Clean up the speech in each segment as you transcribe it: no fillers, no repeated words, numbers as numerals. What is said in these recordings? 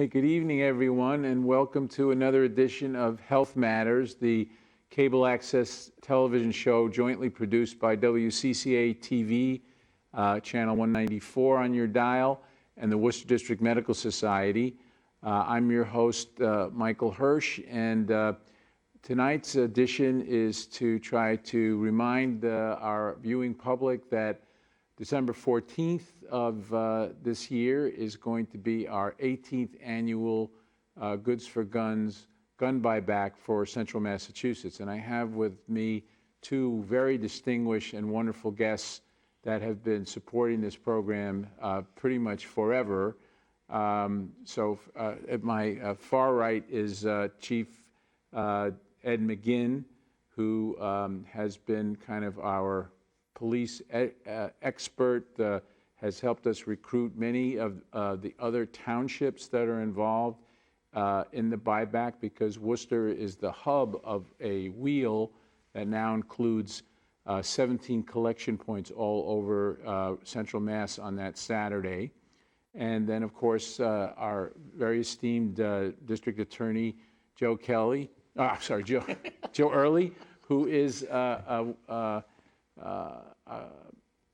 Hey, good evening, everyone, and welcome to another edition of Health Matters, the cable access television show jointly produced by WCCA TV, channel 194 on your dial, and the Worcester District Medical Society. I'm your host, Michael Hirsh, and tonight's edition is to try to remind our viewing public that December 14th of this year is going to be our 18th annual Goods for Guns gun buyback for Central Massachusetts. And I have with me two very distinguished and wonderful guests that have been supporting this program pretty much forever. At my far right is Chief Ed McGinn, who has been kind of our police expert, has helped us recruit many of the other townships that are involved in the buyback, because Worcester is the hub of a wheel that now includes 17 collection points all over Central Mass on that Saturday. And then, of course, our very esteemed District Attorney Joe Early, who is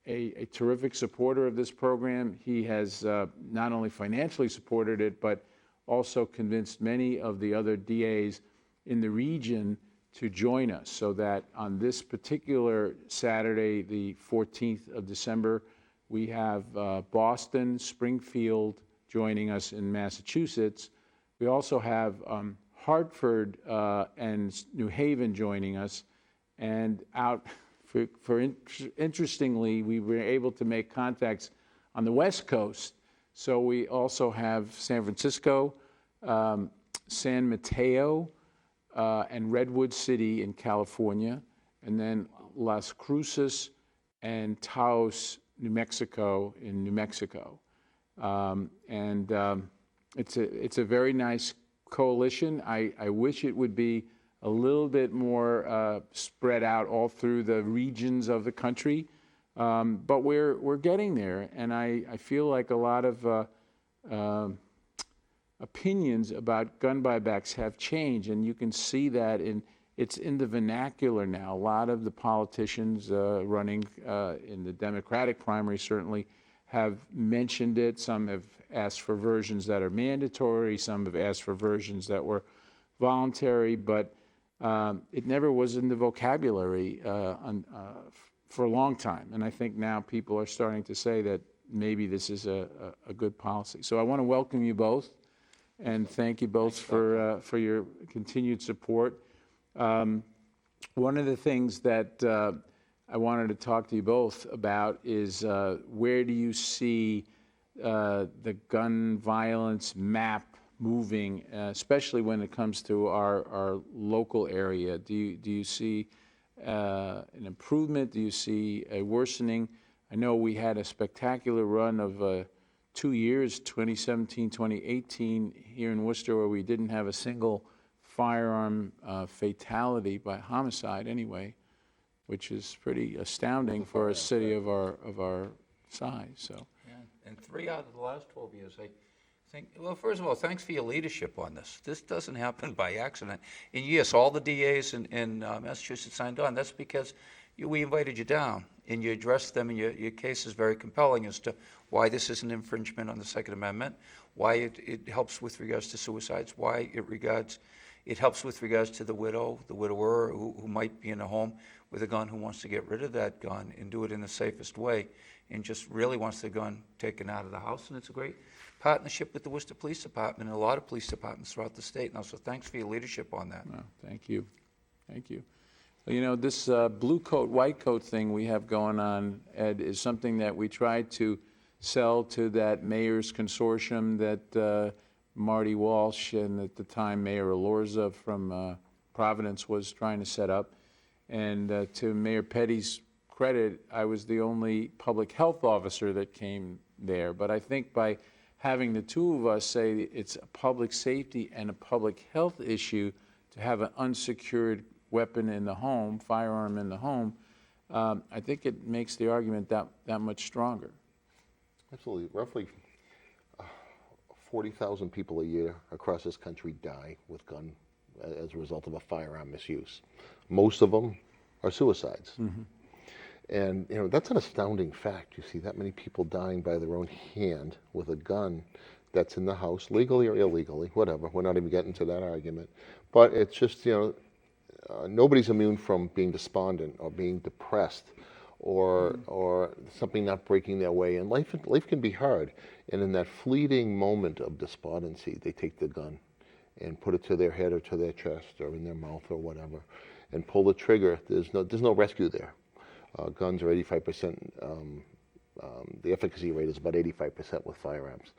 a terrific supporter of this program. He has not only financially supported it, but also convinced many of the other DAs in the region to join us, so that on this particular Saturday, the 14th of December, we have Boston, Springfield joining us in Massachusetts. We also have Hartford and New Haven joining us, and interestingly, we were able to make contacts on the West Coast. So we also have San Francisco, San Mateo, and Redwood City in California, and then Las Cruces and Taos, New Mexico in New Mexico. It's a very nice coalition. I wish it would be a little bit more spread out all through the regions of the country, but we're getting there, and I feel like a lot of opinions about gun buybacks have changed, and you can see that it's in the vernacular now. A lot of the politicians running in the Democratic primary certainly have mentioned it. Some have asked for versions that are mandatory. Some have asked for versions that were voluntary, but it never was in the vocabulary for a long time. And I think now people are starting to say that maybe this is a good policy. So I want to welcome you both and thank you both for your continued support. One of the things that I wanted to talk to you both about is where do you see the gun violence map moving, especially when it comes to our local area? Do you see an improvement? Do you see a worsening? I know we had a spectacular run of 2 years, 2017, 2018, here in Worcester, where we didn't have a single firearm fatality by homicide anyway, which is pretty astounding for a city of our size. So. Yeah, and 3 out of the last 12 years, well, first of all, thanks for your leadership on this. This doesn't happen by accident. And yes, all the DAs in Massachusetts signed on. That's because we invited you down, and you addressed them, and your case is very compelling as to why this is an infringement on the Second Amendment, why it helps with regards to suicides, why it helps with regards to the widower who might be in a home with a gun, who wants to get rid of that gun and do it in the safest way, and just really wants the gun taken out of the house. And it's a great partnership with the Worcester Police Department and a lot of police departments throughout the state. Now, so thanks for your leadership on that. Well, thank you. Thank you. Well, you know, this blue coat, white coat thing we have going on, Ed, is something that we tried to sell to that mayor's consortium that Marty Walsh and at the time Mayor Alorza from Providence was trying to set up. And to Mayor Petty's credit, I was the only public health officer that came there. But I think by having the two of us say it's a public safety and a public health issue to have an unsecured weapon in the home, firearm in the home, I think it makes the argument that much stronger. Absolutely. Roughly 40,000 people a year across this country die with gun as a result of a firearm misuse. Most of them are suicides. And that's an astounding fact. You see that many people dying by their own hand with a gun that's in the house, legally or illegally, whatever. We're not even getting to that argument. But it's just, nobody's immune from being despondent or being depressed or something not breaking their way. And life can be hard. And in that fleeting moment of despondency, they take the gun and put it to their head or to their chest or in their mouth or whatever and pull the trigger. There's no rescue there. Guns are 85%, the efficacy rate is about 85% with firearms.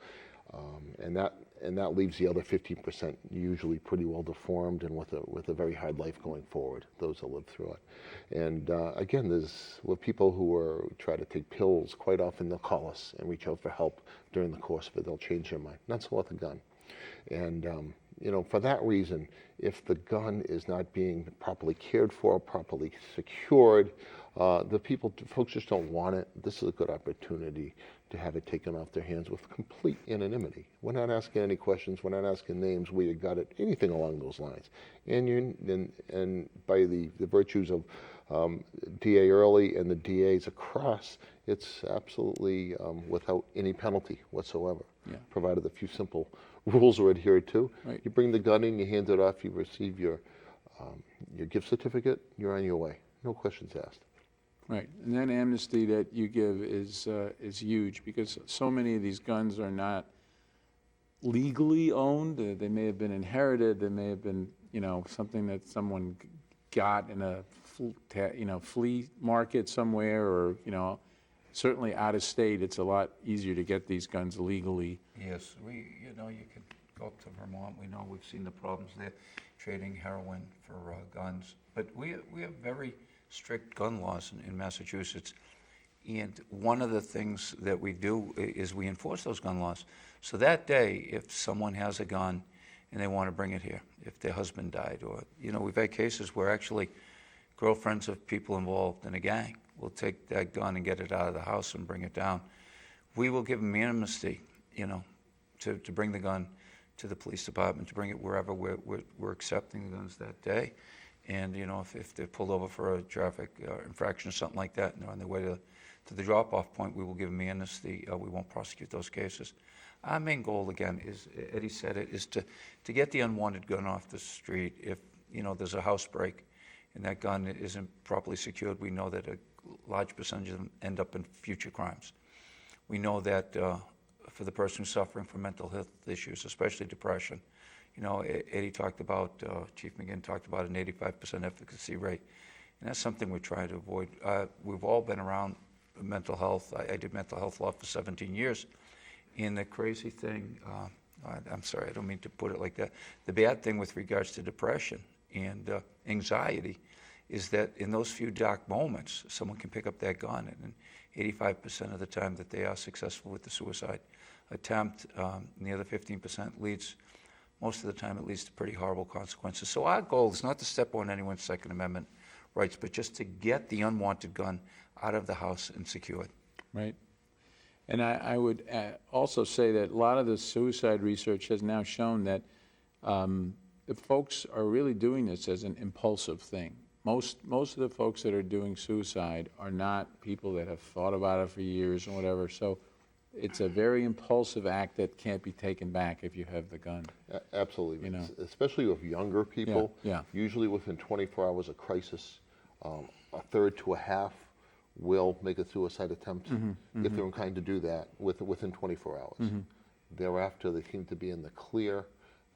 And that leaves the other 15% usually pretty well deformed and with a very hard life going forward, those that live through it. And again, with people who try to take pills, quite often they'll call us and reach out for help during the course of it. They'll change their mind. Not so with a gun. And for that reason, if the gun is not being properly cared for, properly secured, folks just don't want it. This is a good opportunity to have it taken off their hands with complete anonymity. We're not asking any questions. We're not asking names, where you got it, anything along those lines. And by the virtues of DA Early and the DAs across, it's absolutely without any penalty whatsoever, provided a few simple rules are adhered to. Right. You bring the gun in, you hand it off, you receive your gift certificate, you're on your way. No questions asked. Right, and that amnesty that you give is huge, because so many of these guns are not legally owned. They may have been inherited. They may have been, something that someone got in a, flea market somewhere, or certainly out of state. It's a lot easier to get these guns legally. Yes, you can go up to Vermont. We know we've seen the problems there, trading heroin for guns. But we have very strict gun laws in Massachusetts. And one of the things that we do is we enforce those gun laws. So that day, if someone has a gun and they want to bring it here, if their husband died, or, we've had cases where actually girlfriends of people involved in a gang will take that gun and get it out of the house and bring it down. We will give them amnesty, to bring the gun to the police department, to bring it wherever we're accepting the guns that day. And, if they're pulled over for a traffic infraction or something like that, and they're on their way to the drop-off point, we will give them amnesty. We won't prosecute those cases. Our main goal, again, is, Eddie said it, is to get the unwanted gun off the street. If, there's a house break and that gun isn't properly secured, we know that a large percentage of them end up in future crimes. We know that for the person who's suffering from mental health issues, especially depression, Eddie talked about, Chief McGinn talked about an 85% efficacy rate, and that's something we're trying to avoid. We've all been around mental health. I did mental health law for 17 years, and the crazy thing, I'm sorry, I don't mean to put it like that, the bad thing with regards to depression and anxiety is that in those few dark moments, someone can pick up that gun, and 85% of the time that they are successful with the suicide attempt, and the other 15% leads, most of the time it leads to pretty horrible consequences. So our goal is not to step on anyone's Second Amendment rights, but just to get the unwanted gun out of the house and secured. Right. And I would also say that a lot of the suicide research has now shown that the folks are really doing this as an impulsive thing. Most of the folks that are doing suicide are not people that have thought about it for years or whatever. So it's a very impulsive act that can't be taken back if you have the gun. Absolutely, especially with younger people. Yeah. Usually within 24 hours of crisis, a third to a half will make a suicide attempt if they're inclined to do that within 24 hours. Thereafter, they seem to be in the clear.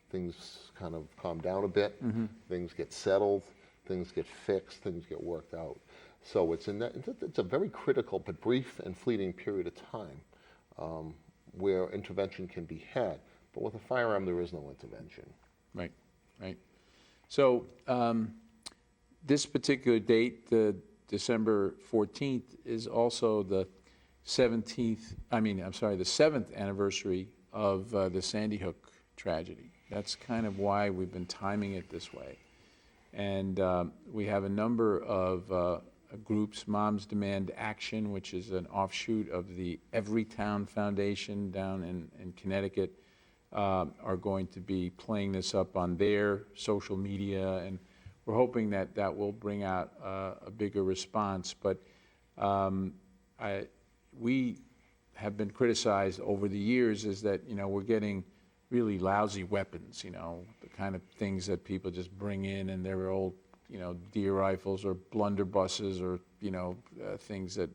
Things kind of calm down a bit. Things get settled. Things get fixed. Things get worked out. So it's a very critical but brief and fleeting period of time where intervention can be had. But with a firearm, there is no intervention. Right. So this particular date, the December 14th, is also the 7th anniversary of the Sandy Hook tragedy. That's kind of why we've been timing it this way. And we have a number of groups, Moms Demand Action, which is an offshoot of the Everytown Foundation down in Connecticut. are going to be playing this up on their social media, and we're hoping that that will bring out a bigger response. But we have been criticized over the years is that, we're getting really lousy weapons, the kind of things that people just bring in, and they're old, deer rifles or blunderbusses or, things that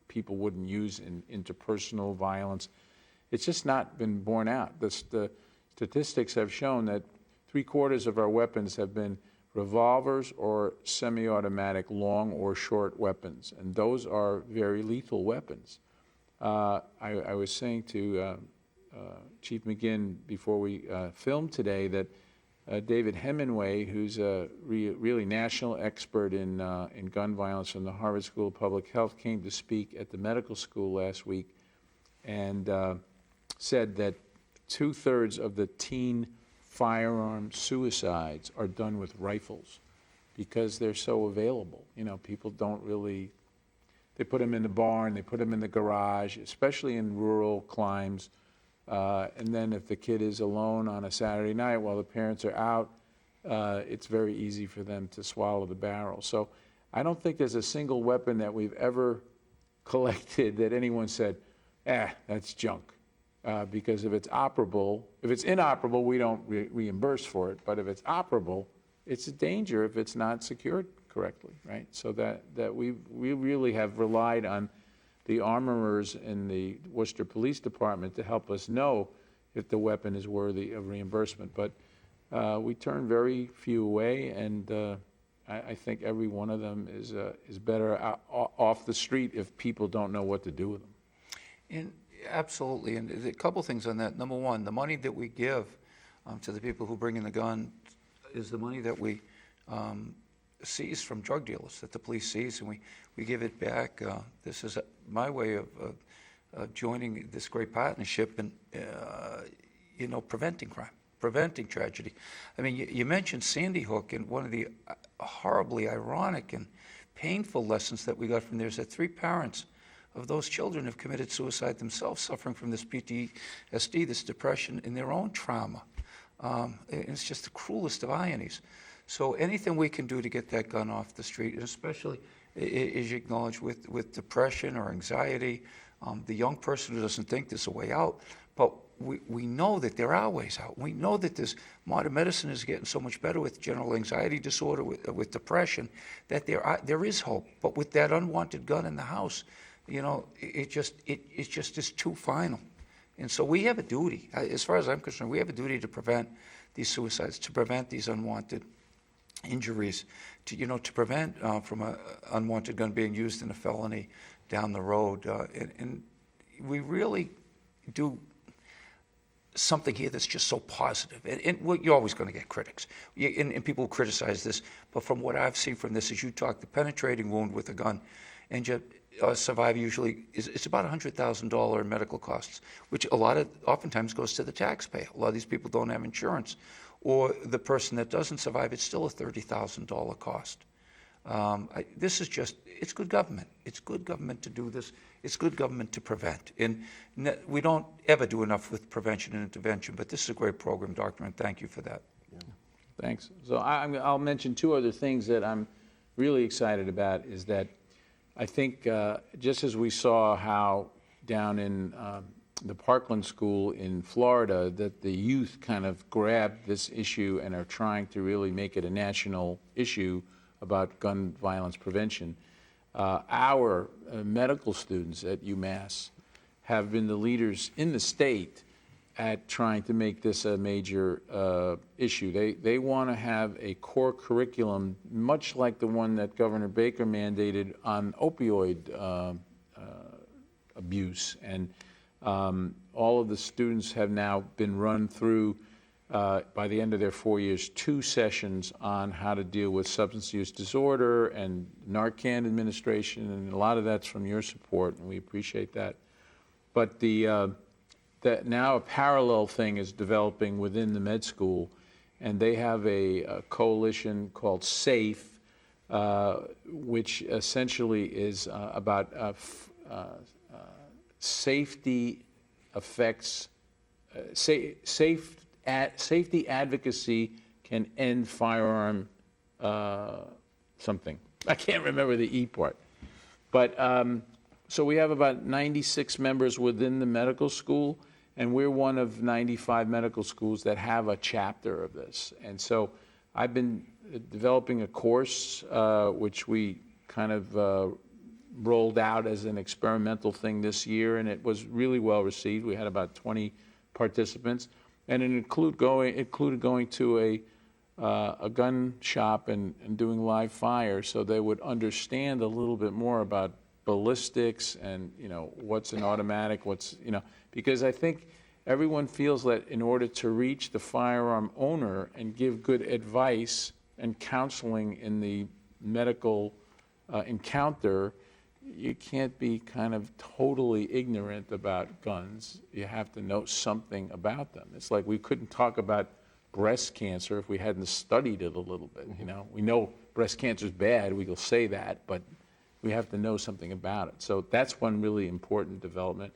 people wouldn't use in interpersonal violence. It's just not been borne out. The statistics have shown that 3/4 of our weapons have been revolvers or semi-automatic long or short weapons, and those are very lethal weapons. I was saying to Chief McGinn before we filmed today that David Hemingway, who's a really national expert in gun violence from the Harvard School of Public Health, came to speak at the medical school last week and said that 2/3 of the teen firearm suicides are done with rifles because they're so available. People don't really, they put them in the barn, they put them in the garage, especially in rural climes. And then if the kid is alone on a Saturday night while the parents are out, it's very easy for them to swallow the barrel. So I don't think there's a single weapon that we've ever collected that anyone said, that's junk. Because if it's operable, if it's inoperable, we don't reimburse for it. But if it's operable, it's a danger if it's not secured correctly, right? So that we really have relied on the armorers in the Worcester Police Department to help us know if the weapon is worthy of reimbursement. But we turn very few away, and I think every one of them is better off the street if people don't know what to do with them. And absolutely, and a couple things on that. Number one, the money that we give to the people who bring in the gun is the money that we seize from drug dealers, that the police seize, and we give it back. This is my way of joining this great partnership and, preventing crime, preventing tragedy. I mean, you mentioned Sandy Hook, and one of the horribly ironic and painful lessons that we got from there is that 3 parents of those children have committed suicide themselves, suffering from this PTSD, this depression, in their own trauma. It's just the cruelest of ironies. So anything we can do to get that gun off the street, and especially, as you acknowledge, with depression or anxiety, the young person who doesn't think there's a way out, but we know that there are ways out. We know that modern medicine is getting so much better with general anxiety disorder, with depression, that there is hope. But with that unwanted gun in the house, it just is too final. And so we have a duty, as far as I'm concerned, we have a duty to prevent these suicides, to prevent these unwanted injuries, to prevent from an unwanted gun being used in a felony down the road. And we really do something here that's just so positive. And you're always going to get critics, and people criticize this. But from what I've seen from this, as you talk, the penetrating wound with a gun, and a survivor usually it's about $100,000 in medical costs, which oftentimes goes to the taxpayer. A lot of these people don't have insurance, or the person that doesn't survive, it's still a $30,000 cost. This is it's good government. It's good government to do this. It's good government to prevent. And we don't ever do enough with prevention and intervention, but this is a great program, Doctor, and thank you for that. Yeah. Thanks. So I'll mention 2 other things that I'm really excited about is that I think just as we saw how down in the Parkland School in Florida, that the youth kind of grabbed this issue and are trying to really make it a national issue about gun violence prevention. Our medical students at UMass have been the leaders in the state at trying to make this a major issue. They want to have a core curriculum, much like the one that Governor Baker mandated on opioid abuse. And all of the students have now been run through, by the end of their 4 years, 2 sessions on how to deal with substance use disorder and Narcan administration, and a lot of that's from your support, and we appreciate that. But that now a parallel thing is developing within the med school, and they have a coalition called SAFE, which essentially is about safety affects safety advocacy can end firearm something. I can't remember the E part. But, so we have about 96 members within the medical school, and we're one of 95 medical schools that have a chapter of this. And so I've been developing a course, which we kind of rolled out as an experimental thing this year, and it was really well received. We had about 20 participants, and it included going to a gun shop and doing live fire, so they would understand a little bit more about ballistics and, what's an automatic, because I think everyone feels that in order to reach the firearm owner and give good advice and counseling in the medical encounter, you can't be kind of totally ignorant about guns. You have to know something about them. It's like we couldn't talk about breast cancer if we hadn't studied it a little bit. We know breast cancer is bad, we will say that, but we have to know something about it. So that's one really important development.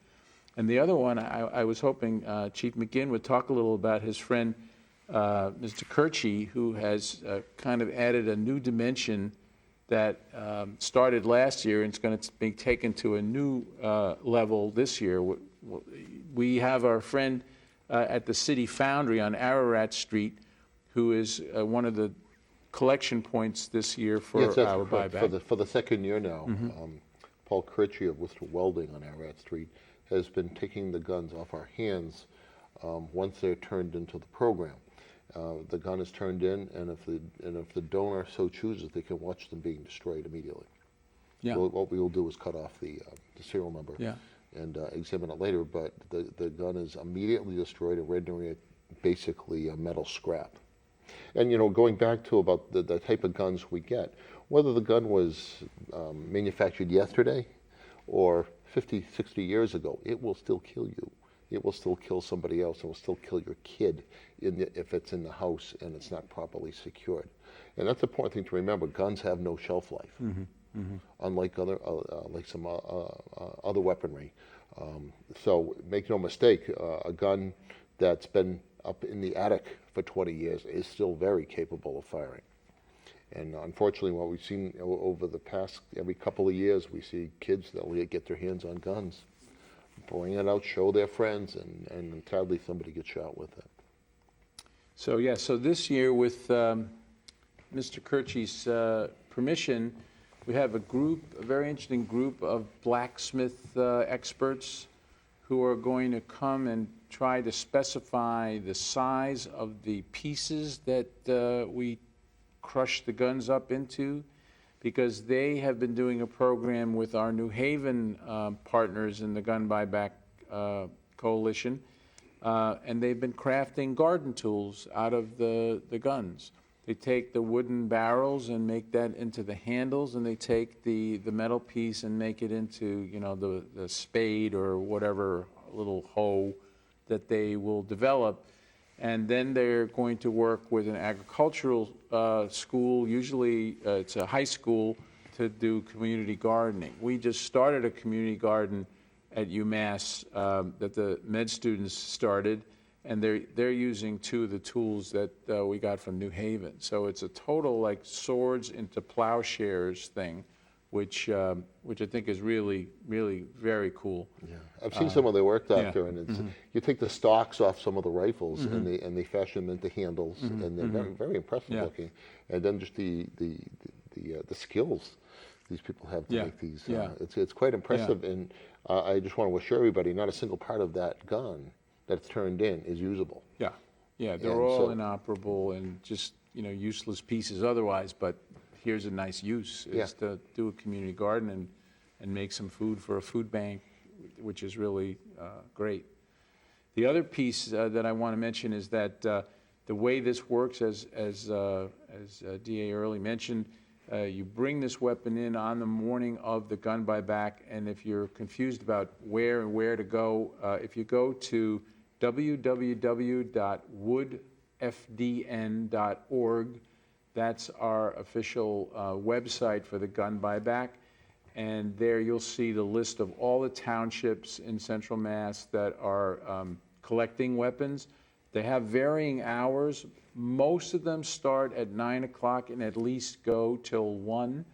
And the other one, I was hoping Chief McGinn would talk a little about his friend, Mr. Hirsh, who has kind of added a new dimension that started last year and it's going to be taken to a new level this year. We have our friend at the City Foundry on Ararat Street, who is one of the collection points this year for our buyback. For the second year now, Paul Kirchie of Worcester Welding on Ararat Street has been taking the guns off our hands once they're turned into the program. The gun is turned in, and if the donor so chooses, they can watch them being destroyed immediately. Yeah. So what we will do is cut off the serial number and examine it later, but the gun is immediately destroyed and rendering it basically a metal scrap. And going back to about the type of guns we get, whether the gun was manufactured yesterday or 50, 60 years ago, it will still kill you. It will still kill somebody else. It will still kill your kid if it's in the house and it's not properly secured. And that's an important thing to remember. Guns have no shelf life, unlike some other weaponry. So make no mistake, a gun that's been up in the attic for 20 years is still very capable of firing. And unfortunately, what we've seen over the past, every couple of years, we see kids that will get their hands on guns, bring it out, show their friends, and sadly somebody gets shot with it. So so this year with Mr. Kirchie's permission, we have a very interesting group of blacksmith experts who are going to come and try to specify the size of the pieces that we crush the guns up into, because they have been doing a program with our New Haven partners in the Gun Buyback Coalition, and they've been crafting garden tools out of the guns. They take the wooden barrels and make that into the handles, and they take the metal piece and make it into the spade or whatever little hoe that they will develop. And then they're going to work with an agricultural school, usually it's a high school, to do community gardening. We just started a community garden at UMass that the med students started, and they're using two of the tools that we got from New Haven. So it's a total like swords into plowshares thing, which I think is really, really very cool. Yeah, I've seen some of their work, Doctor, and it's you take the stocks off some of the rifles and they fashion them into handles, and they're very, very impressive looking. And then just the skills these people have to make these, it's quite impressive. And I just want to assure everybody, not a single part of that gun that's turned in is usable. They're all inoperable and just useless pieces otherwise, but here's a nice use, is to do a community garden and make some food for a food bank, which is really great. The other piece that I want to mention is that the way this works, as D.A. Early mentioned, you bring this weapon in on the morning of the gun buyback, and if you're confused about where to go, if you go to www.woodfdn.org, that's our official website for the gun buyback, and there you'll see the list of all the townships in Central Mass that are collecting weapons. They have varying hours. Most of them start at 9 o'clock and at least go till 1.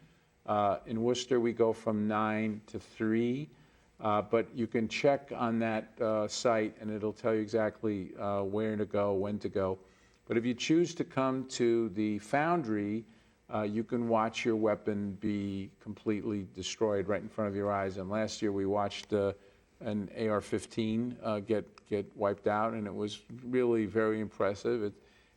In Worcester, we go from 9 to 3. But you can check on that site, and it'll tell you exactly where to go, when to go. But if you choose to come to the foundry, you can watch your weapon be completely destroyed right in front of your eyes. And last year, we watched an AR-15 get wiped out, and it was really very impressive.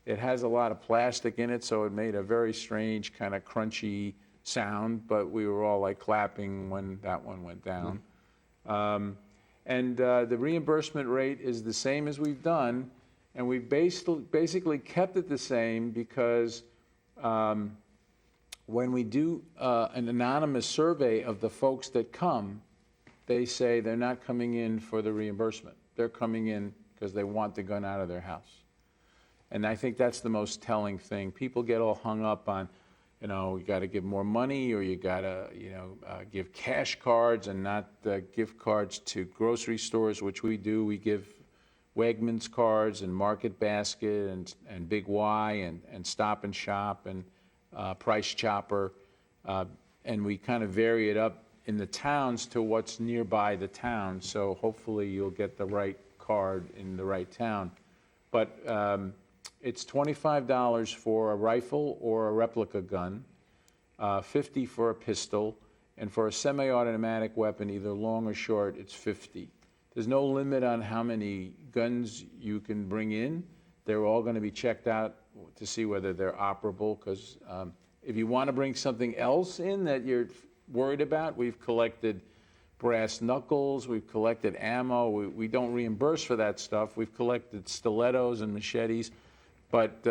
It has a lot of plastic in it, so it made a very strange kind of crunchy sound, but we were all like clapping when that one went down. The reimbursement rate is the same as we've done, and we've basically kept it the same because when we do an anonymous survey of the folks that come, they say they're not coming in for the reimbursement. They're coming in because they want the gun out of their house. And I think that's the most telling thing. People get all hung up on, you got to give more money, or you got to, give cash cards and not gift cards to grocery stores, which we do. We give Wegmans cards and Market Basket and Big Y and Stop and Shop and Price Chopper. And we kind of vary it up in the towns to what's nearby the town. So hopefully you'll get the right card in the right town. But it's $25 for a rifle or a replica gun, $50 for a pistol, and for a semi-automatic weapon, either long or short, it's $50. There's no limit on how many guns you can bring in. They're all going to be checked out to see whether they're operable, because if you want to bring something else in that you're worried about, we've collected brass knuckles, we've collected ammo. We don't reimburse for that stuff. We've collected stilettos and machetes. But,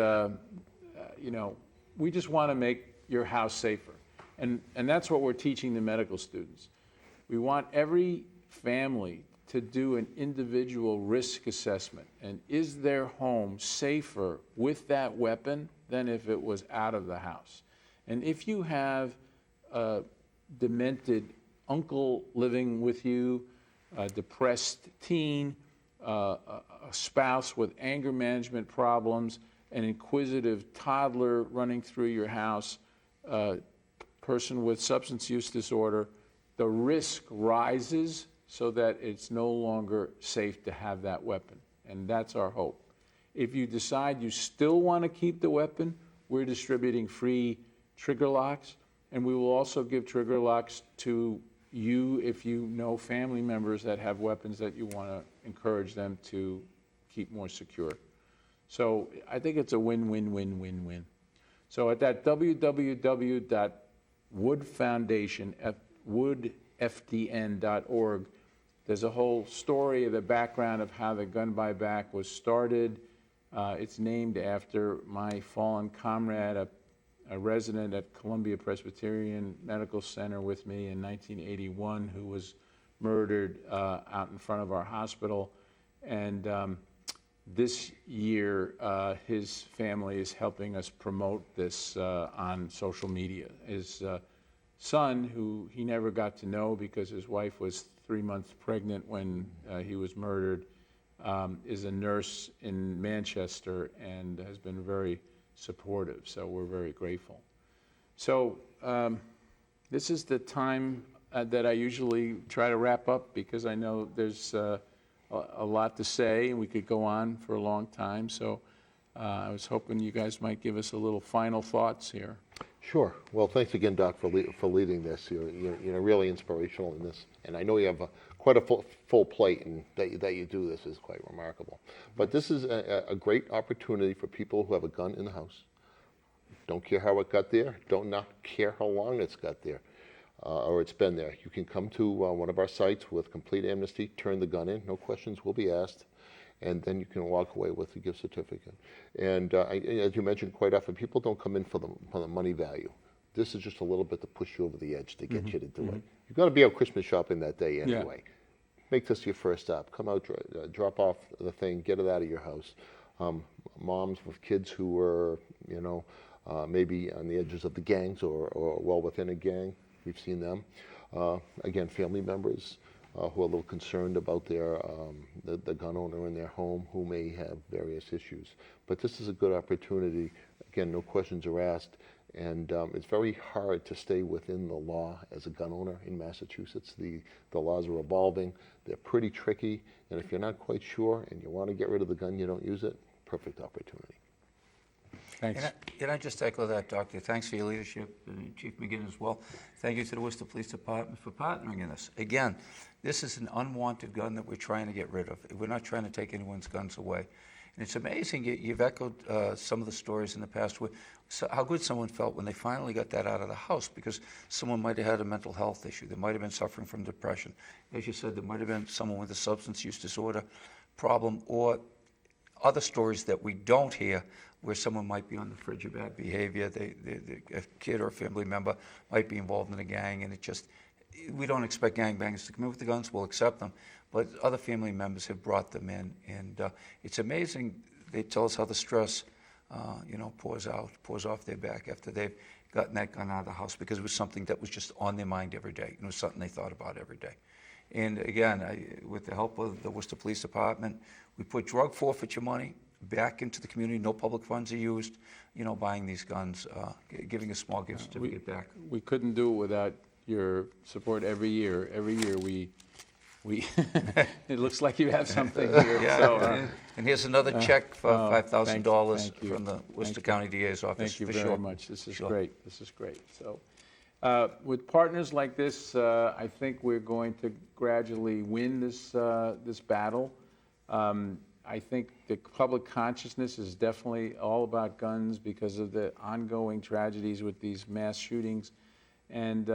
we just want to make your house safer. And that's what we're teaching the medical students. We want every family to do an individual risk assessment. And is their home safer with that weapon than if it was out of the house? And if you have a demented uncle living with you, a depressed teen, a spouse with anger management problems, an inquisitive toddler running through your house, a person with substance use disorder, the risk rises so that it's no longer safe to have that weapon. And that's our hope. If you decide you still want to keep the weapon, we're distributing free trigger locks, and we will also give trigger locks to you if you know family members that have weapons that you want to encourage them to keep more secure. So I think it's a win-win-win-win-win. So at that www.woodfdn.org, there's a whole story of the background of how the Gun Buyback was started. It's named after my fallen comrade, a resident at Columbia Presbyterian Medical Center with me in 1981, who was murdered out in front of our hospital. And this year, his family is helping us promote this on social media. His son, who he never got to know because his wife was 3 months pregnant when he was murdered, is a nurse in Manchester and has been very supportive, so we're very grateful. So this is the time that I usually try to wrap up, because I know there's a lot to say, and we could go on for a long time. So I was hoping you guys might give us a little final thoughts here. Sure. Well, thanks again, Doc, for leading this. You're really inspirational in this, and I know you have quite a full plate, and that you do this is quite remarkable. But this is a great opportunity for people who have a gun in the house. Don't care how it got there. Don't not care how long it's got there, or it's been there. You can come to one of our sites with complete amnesty, turn the gun in, no questions will be asked, and then you can walk away with a gift certificate. And as you mentioned, quite often people don't come in for the money value. This is just a little bit to push you over the edge to get you to do it. You've got to be out Christmas shopping that day anyway. Yeah. Make this your first stop. Come out, drop off the thing, get it out of your house. Moms with kids who were, maybe on the edges of the gangs or well within a gang, we've seen them. Again, family members. who are a little concerned about the gun owner in their home who may have various issues. But this is a good opportunity. Again, no questions are asked. And it's very hard to stay within the law as a gun owner in Massachusetts. The laws are evolving. They're pretty tricky. And if you're not quite sure and you want to get rid of the gun, you don't use it, perfect opportunity. Thanks. And I just echo that, Doctor. Thanks for your leadership, and Chief McGinn as well. Thank you to the Worcester Police Department for partnering in this. Again, this is an unwanted gun that we're trying to get rid of. We're not trying to take anyone's guns away. And it's amazing, you've echoed some of the stories in the past where how good someone felt when they finally got that out of the house, because someone might have had a mental health issue. They might have been suffering from depression. As you said, there might have been someone with a substance use disorder problem, or other stories that we don't hear where someone might be on the fringe of bad behavior. A kid or a family member might be involved in a gang, and we don't expect gangbangers to come in with the guns. We'll accept them. But other family members have brought them in, and it's amazing. They tell us how the stress, pours off their back after they've gotten that gun out of the house, because it was something that was just on their mind every day. It was something they thought about every day. And again, with the help of the Worcester Police Department, we put drug forfeiture money back into the community. No public funds are used, buying these guns, giving a small gift certificate back. We couldn't do it without your support every year. Every year we it looks like you have something here. Yeah, So, and here's another check for $5,000 thank you. from the Worcester County DA's office. thank you for very sure. much. This is Sure. great. This is great. So, with partners like this, I think we're going to gradually win this battle. I think the public consciousness is definitely all about guns because of the ongoing tragedies with these mass shootings. And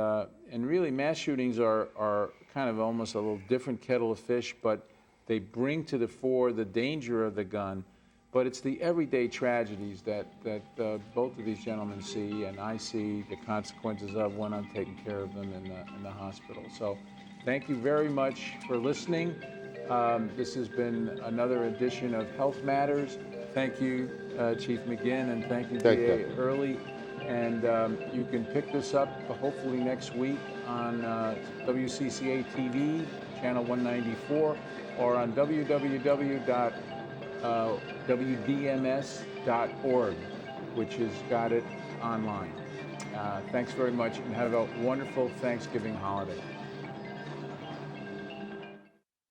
really, mass shootings are kind of almost a little different kettle of fish, but they bring to the fore the danger of the gun. But it's the everyday tragedies that both of these gentlemen see, and I see the consequences of when I'm taking care of them in the hospital. So thank you very much for listening. This has been another edition of Health Matters. Thank you, Chief McGinn, and thank you, DA Early. And you can pick this up hopefully next week on WCCA TV, channel 194, or on www.wdms.org, which has got it online. Thanks very much, and have a wonderful Thanksgiving holiday.